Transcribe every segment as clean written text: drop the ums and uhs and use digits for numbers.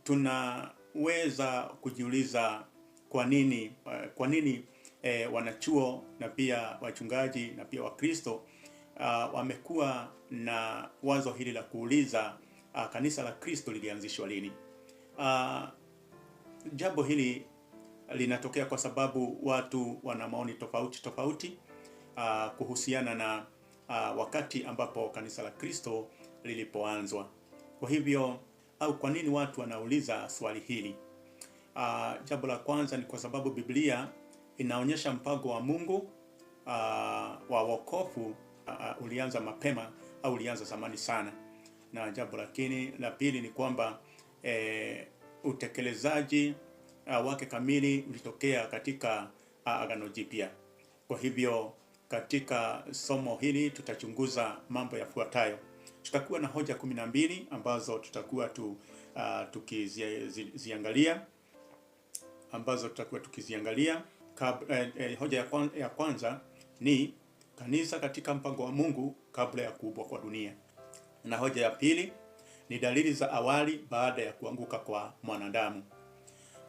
tunaweza kujiuliza kwa nini wanachuo na pia wachungaji na pia Wakristo wamekuwa na wazo hili la kuuliza kanisa la Kristo lilianzishwa lini? Jambo hili linatokea kwa sababu watu wana maoni tofauti kuhusiana na wakati ambapo kanisa la Kristo lilipoanzwa. Kwa hivyo, au kwa nini watu wanauliza swali hili? Jambo la kwanza ni kwa sababu Biblia inaonyesha mpango wa Mungu wa wokovu ulianza mapema au ulianza zamani sana. Na jambo la pili ni kwamba utekelezaji wake kamili ulitokea katika Agano Jipya. Kwa hivyo katika somo hili tutachunguza mambo yafuatayo. Tutakuwa na hoja 12 ambazo tutakuwa tukiziangalia. Hoja ya kwanza ni kanisa katika mpango wa Mungu kabla ya kuumbwa kwa dunia. Na hoja ya pili ni dalili za awali baada ya kuanguka kwa mwanadamu.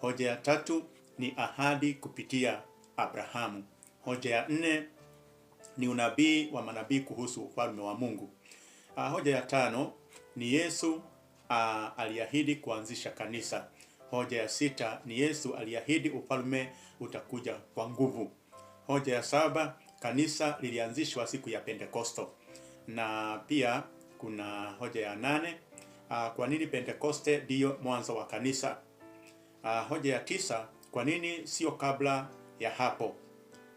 Hoja ya tatu ni ahadi kupitia Abrahamu. Hoja ya nne ni unabii wa manabii kuhusu ufalme wa Mungu. Hoja ya tano ni Yesu aliahidi kuanzisha kanisa. Hoja ya sita ni Yesu aliahidi ufalme utakuja kwa nguvu. Hoja ya saba, kanisa lilianzishwa siku ya Pentekosto. Na pia kuna hoja ya nane, kwa nini Pentekoste ndiyo mwanzo wa kanisa. Hoja ya tisa, kwa nini sio kabla ya hapo.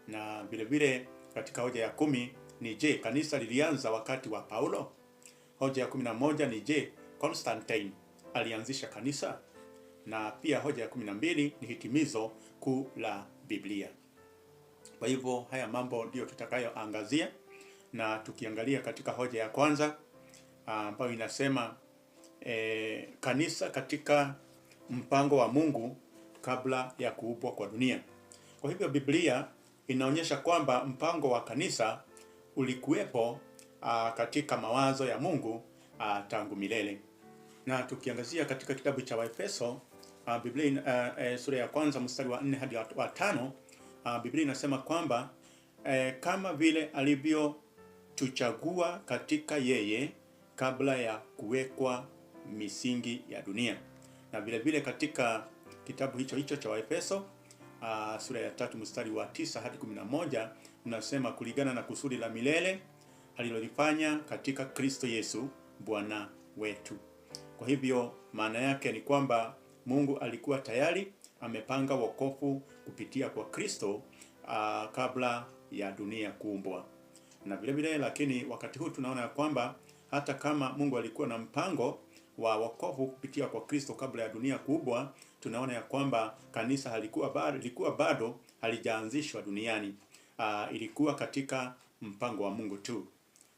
Na vile vile katika hoja ya 10 ni je, kanisa lilianza wakati wa Paulo? Hoja ya 11 ni je, Constantine alianzisha kanisa? Na pia hoja ya 12 ni hitimizo kuu la Biblia. Kwa hivyo haya mambo ndio tutakayoangazia, na tukiangalia katika hoja ya kwanza ambayo inasema kanisa katika mpango wa Mungu kabla ya kuumbwa kwa dunia. Kwa hivyo Biblia inaonyesha kwamba mpango wa kanisa ulikuwepo katika mawazo ya Mungu tangu milele. Na tukiangazia katika kitabu cha Waefeso, Biblia sura ya kwanza mstari wa 4 hadi wa 5, Biblia inasema kwamba kama vile alivyotuchagua katika yeye kabla ya kuwekwa misingi ya dunia. Na vile vile katika kitabu hicho cha Waefeso sura ya 3 mstari wa 9 hadi 11 unasema kulingana na kusudi la milele alilolifanya katika Kristo Yesu Bwana wetu. Kwa hivyo maana yake ni kwamba Mungu alikuwa tayari amepanga wokovu kupitia kwa Kristo kabla ya dunia kuumbwa. Na vile vile lakini wakati huu tunaona kwamba hata kama Mungu alikuwa na mpango wa wokovu kupitia kwa Kristo kabla ya dunia kuumbwa, tunaona ya kwamba kanisa lilikuwa bado halijaanzishwa duniani. Ilikuwa katika mpango wa Mungu tu.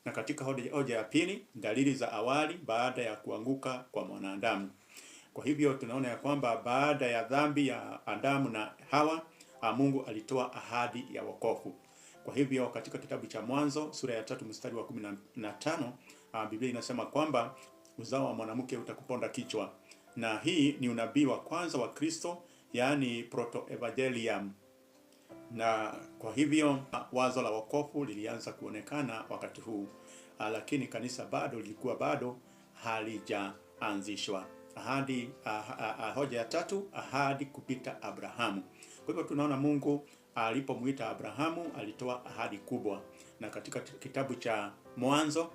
Na katika hoja ya pili, dalili za awali baada ya kuanguka kwa mwanadamu. Kwa hivyo tunaona ya kwamba baada ya dhambi ya Adamu na Hawa, Mungu alitoa ahadi ya wokovu. Kwa hivyo katika kitabu cha Mwanzo sura ya 3 mstari wa 15, Biblia inasema kwamba uzao wa mwanamke utakuponda kichwa. Na hii ni unabii wa kwanza wa Kristo, yaani proto-evangelium. Na kwa hivyo wazo la wokovu lilianza kuonekana wakati huu, lakini kanisa lilikuwa bado halijaanzishwa. Hoja ya tatu, ahadi kupita Abrahamu. Kwa hivyo tunaona Mungu alipomuita Abrahamu alitoa ahadi kubwa. Na katika kitabu cha Mwanzo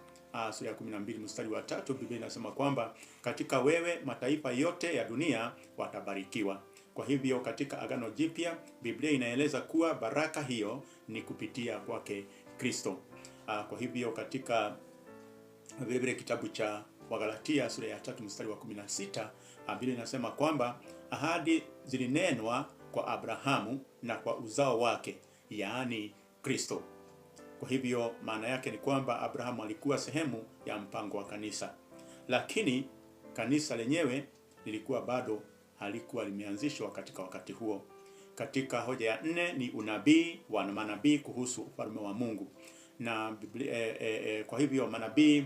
sura ya 12 mstari wa 3, Biblia inasema kwamba katika wewe mataifa yote ya dunia watabarikiwa. Kwa hivyo katika Agano Jipya Biblia inaeleza kuwa baraka hiyo ni kupitia kwake Kristo. Kwa hivyo katika vile kitabu cha Wagalatia sura ya 3 mstari wa 16, Biblia inasema kwamba ahadi zilinenwa kwa Abrahamu na kwa uzao wake, yaani Kristo. Kwa hivyo maana yake ni kwamba Abrahamu alikuwa sehemu ya mpango wa kanisa, lakini kanisa lenyewe lilikuwa bado halikuwa limeanzishwa katika wakati huo. Katika hoja ya 4 ni unabii wa manabii kuhusu ufalme wa Mungu. Na kwa hivyo manabii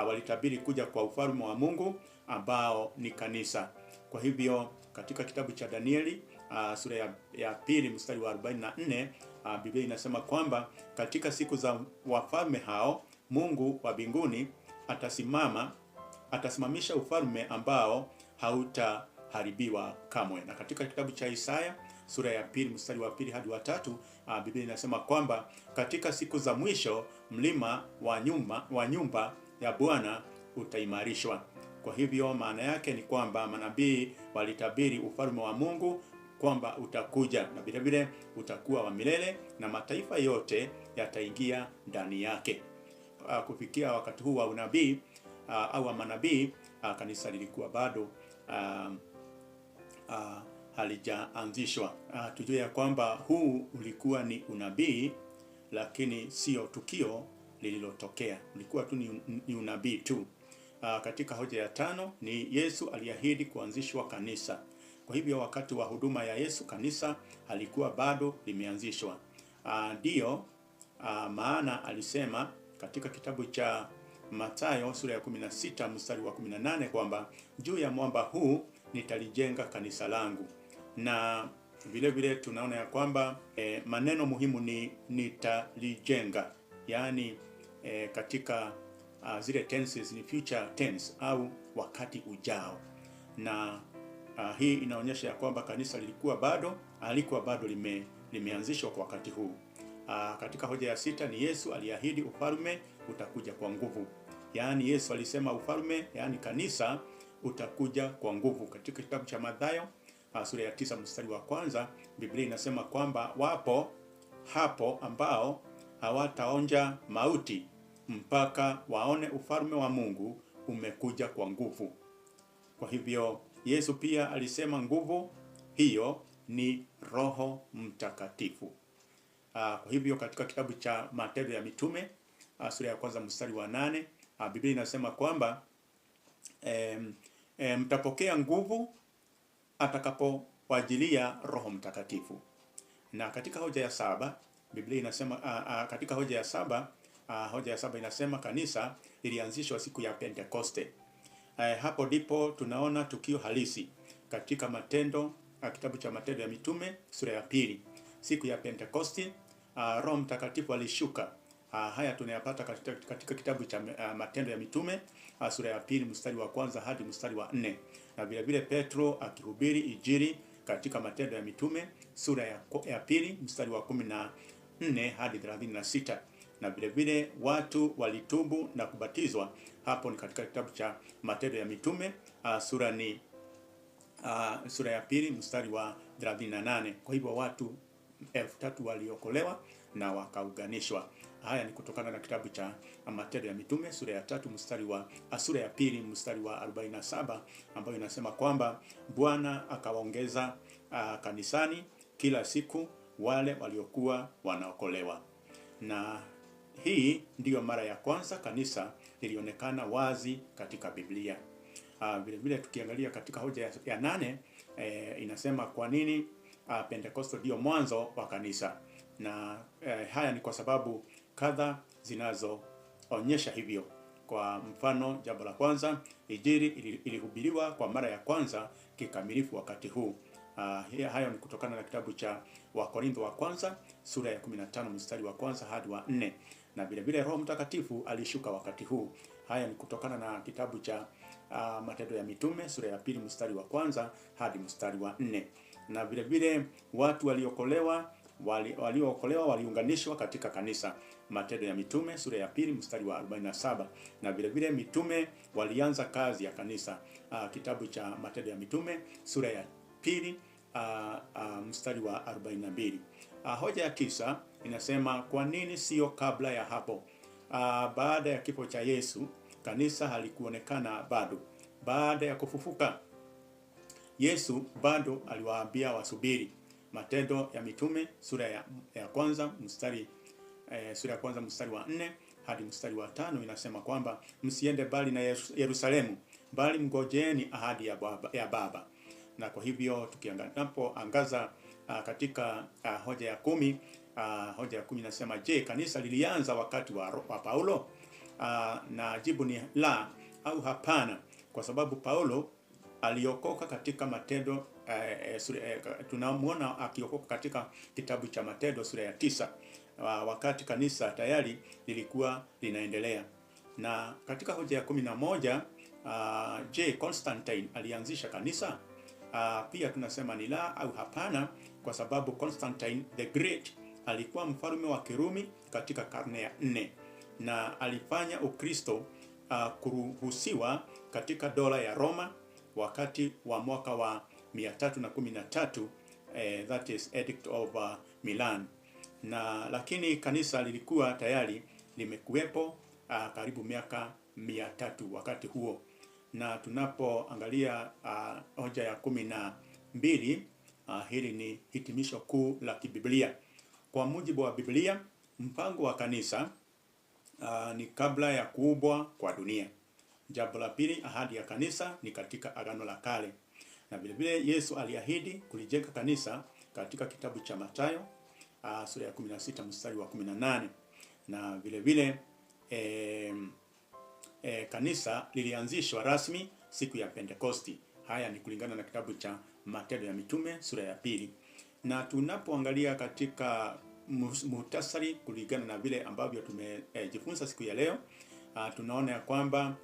walitabiri kuja kwa ufalme wa Mungu ambao ni kanisa. Kwa hivyo katika kitabu cha Danieli sura ya pili mstari wa 44 Biblia inasema kwamba katika siku za wafalme hao Mungu wa mbinguni atasimamisha ufalme ambao hautaharibiwa kamwe. Na katika kitabu cha Isaya sura ya pili mstari wa pili hadi wa tatu Biblia inasema kwamba katika siku za mwisho mlima wa nyumba ya Bwana utaimarishwa. Kwa hivyo maana yake ni kwamba manabii walitabiri ufalme wa Mungu kwamba utakuja na vile vile utakuwa wa milele na mataifa yote yataingia ndani yake. Kufikia wakati huu wa unabii au wa manabii, kanisa lilikuwa bado halijaanzishwa. Tujue ya kwamba huu ulikuwa ni unabii, lakini sio tukio lililotokea, ulikuwa tu ni unabii tu. Katika hoja ya tano ni Yesu aliahidi kuanzishwa kanisa. Kwa hivyo wakati wa huduma ya Yesu kanisa halikuwa bado limeanzishwa. Ndio maana alisema katika kitabu cha Mathayo sura ya 16 mstari wa 18 kwamba juu ya mwamba huu nitalijenga kanisa langu. Na vile vile tunaona ya kwamba maneno muhimu ni nitalijenga, yaani katika zile tenses ni future tense au wakati ujao. Na hii inaonyesha ya kwamba kanisa halikuwa bado limeanzishwa kwa wakati huu. Katika hoja ya sita ni Yesu aliahidi ufalme utakuja kwa nguvu. Yaani Yesu alisema ufalme, yaani kanisa, utakuja kwa nguvu. Katika kitabu cha Mathayo sura ya 9 mstari wa kwanza Biblia inasema kwamba wapo hapo ambao hawataonja mauti mpaka waone ufalme wa Mungu umekuja kwa nguvu. Kwa hivyo Yesu pia alisema nguvu hiyo ni Roho Mtakatifu. Kwa hivyo katika kitabu cha Matendo ya Mitume sura ya kwanza mstari wa 8 Biblia inasema kwamba mtapokea nguvu atakapowajilia Roho Mtakatifu. Na katika hoja ya saba Biblia inasema katika hoja ya saba inasema kanisa ilianzishwa siku ya Pentekoste. Hapo ndipo tunaona tukio halisi katika kitabu cha Matendo ya Mitume sura ya pili. Siku ya Pentekoste Roho Mtakatifu alishuka. Haya tunayapata katika kitabu cha Matendo ya Mitume sura ya pili mstari wa kwanza hadi mstari wa 4. Na vile vile Petro akihubiri Injili katika Matendo ya Mitume sura ya pili mstari wa 14 hadi 36. Na vile vile watu walitubu na kubatizwa. Hapo ni katika kitabu cha Matendo ya Mitume sura ya pili mstari wa 38. Kwa hivyo watu 3000 waliokolewa na wakauganishwa. Haya ni kutokana na kitabu cha Matendo ya Mitume sura ya pili mstari wa 47, ambayo inasema kwamba Bwana akawaongeza kanisani kila siku wale waliokuwa wanaokolewa. Na hii ndiyo mara ya kwanza kanisa lilionekana wazi katika Biblia. Vile vile tukiangalia katika hoja ya 8 inasema kwa nini Pentekoste ndio mwanzo wa kanisa. Na haya ni kwa sababu kadha zinazoonyesha hivyo. Kwa mfano, jambo la kwanza, Injili ilihubiriwa kwa mara ya kwanza kikamilifu wakati huu. Hayo ni kutokana na kitabu cha Wakorintho wa kwanza sura ya 15 mstari wa kwanza hadi wa 4. Na vile vile Roho Mtakatifu alishuka wakati huu. Haya ni kutokana na kitabu cha Matendo ya Mitume sura ya pili mstari wa kwanza hadi mstari wa 4. Na vile vile watu waliookolewa waliunganishwa katika kanisa. Matendo ya Mitume sura ya pili mstari wa 47. Na vile vile mitume walianza kazi ya kanisa. Kitabu cha Matendo ya Mitume sura ya pili mstari wa 42. Hoja ya 9 inasema kwa nini sio kabla ya hapo? Baada ya kifo cha Yesu kanisa halikuonekana bado. Baada ya kufufuka Yesu bado aliwaambia wasubiri. Matendo ya Mitume sura ya kwanza mstari wa 4 hadi mstari wa 5 inasema kwamba msiende bali na Yerusalemu, bali mgojeeni ahadi ya Baba. Na kwa hivyo tukiangaza katika hoja ya 10, hoja ya 10 inasema je, kanisa lilianza wakati wa Paulo? Na jibu ni la au hapana, kwa sababu Paulo aliokoka katika Matendo tunamuona akiokoka katika kitabu cha Matendo sura ya 9, wakati kanisa tayari lilikuwa linaendelea. Na katika hoja ya 11, je, Constantine alianzisha kanisa? Pia tunasema ni la au hapana, kwa sababu Constantine the Great alikuwa mfalme wa Kirumi katika karne ya 4 na alifanya Ukristo kuruhusiwa katika dola ya Roma wakati wa mwaka wa 313, that is Edict of Milan. Lakini kanisa lilikuwa tayari limekuwepo karibu miaka 300 wakati huo. Na tunapoangalia hoja ya 12, hili ni hitimisho kuu la kibiblia. Kwa mujibu wa Biblia, mpango wa kanisa ni kabla ya kuumbwa kwa dunia. Jambo la pili, ahadi ya kanisa ni katika Agano la Kale. Na vile vile Yesu aliahidi kulijenga kanisa katika kitabu cha Mathayo sura ya 16 mstari wa 18. Na vile vile kanisa lilianzishwa rasmi siku ya Pentekosti. Haya ni kulingana na kitabu cha Matendo ya Mitume sura ya 2. Na tunapoangalia katika muhtasari kulingana na vile ambavyo tumejifunza siku ya leo, tunaona ya kwamba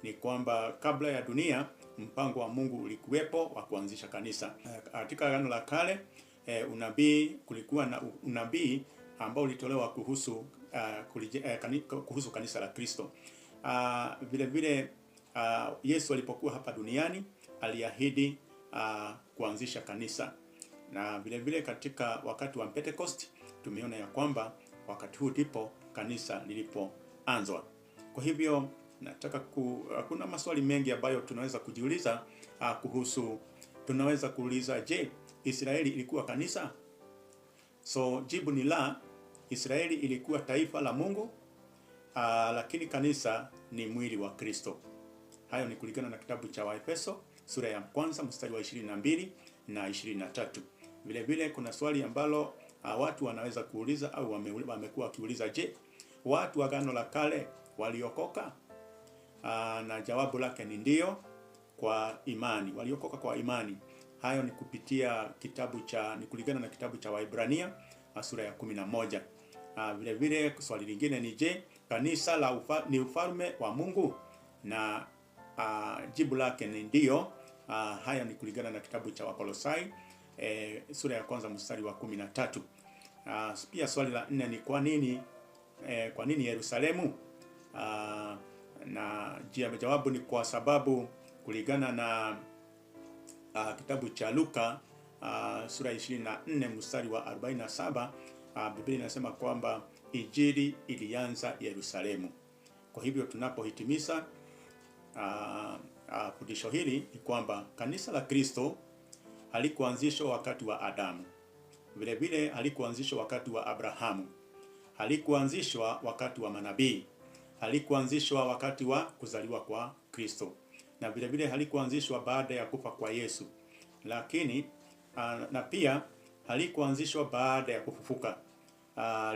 kabla ya dunia mpango wa Mungu ulikuwepo wa kuanzisha kanisa. Katika Agano la Kale kulikuwa na unabii ambao ulitolewa kuhusu kanisa la Kristo. Vile vile Yesu alipokuwa hapa duniani aliahidi kuanzisha kanisa. Na vile vile katika wakati wa Pentecost tumeona ya kwamba wakati huu ndipo kanisa lilipoanzwa. Kwa hivyo kuna maswali mengi ambayo tunaweza kujiuliza tunaweza kuuliza, je, Israeli ilikuwa kanisa? So jibu ni la. Israeli ilikuwa taifa la Mungu, lakini kanisa ni mwili wa Kristo. Hayo ni kulingana na kitabu cha Waefeso sura ya 1 mstari wa 22 na 23. Vile vile kuna swali ambalo watu wanaweza kuuliza au wamekuwa wakiuliza, je, watu wa Agano la Kale waliokoka? Na jawabu lake ni ndio, kwa imani. Waliokoka kwa imani. Hayo ni kupitia ni kulingana na kitabu cha Waebrania sura ya 11. Vile vile swali lingine ni, je, kanisa ni ufalme wa Mungu? Na jibu lake ni ndio. Haya ni kulingana na kitabu cha Wakolosai sura ya 1 mstari wa 13. Pia swali la 4 ni kwa nini Yerusalemu? Na jawabu ni kwa sababu kulingana na kitabu cha Luka sura 24 mstari wa 47, Biblia inasema kwamba Injili ilianza Yerusalemu. Kwa hivyo tunapohitimisha fundisho hili ni kwamba kanisa la Kristo halikuanzishwa wakati wa Adamu. Vile vile halikuanzishwa wakati wa Abrahamu. Halikuanzishwa wakati wa manabii. Halikuanzishwa wakati wa kuzaliwa kwa Kristo. Na vile vile halikuanzishwa baada ya kufa kwa Yesu. Lakini na pia halikuanzishwa baada ya kufufuka.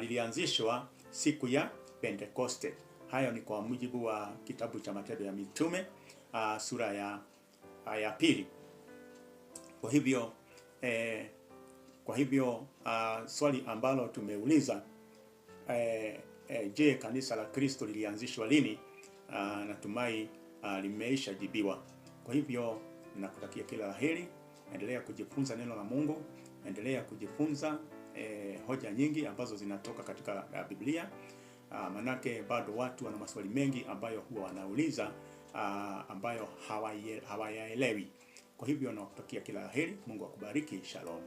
Lilianzishwa siku ya Pentekoste. Hayo ni kwa mujibu wa kitabu cha Matendo ya Mitume sura ya 2. Kwa hivyo swali ambalo tumeuliza, je, kanisa la Kristo lilianzishwa lini? Natumai limeisha jibiwa. Kwa hivyo nakutakia kila laheri. Endelea kujifunza neno la Mungu, endelea kujifunza hoja nyingi ambazo zinatoka katika Biblia. Manake bado watu wana maswali mengi ambayo huwa wanauliza ambayo hawayaelewi. Kwa hivyo nakutakia kila laheri. Mungu akubariki. Shalom.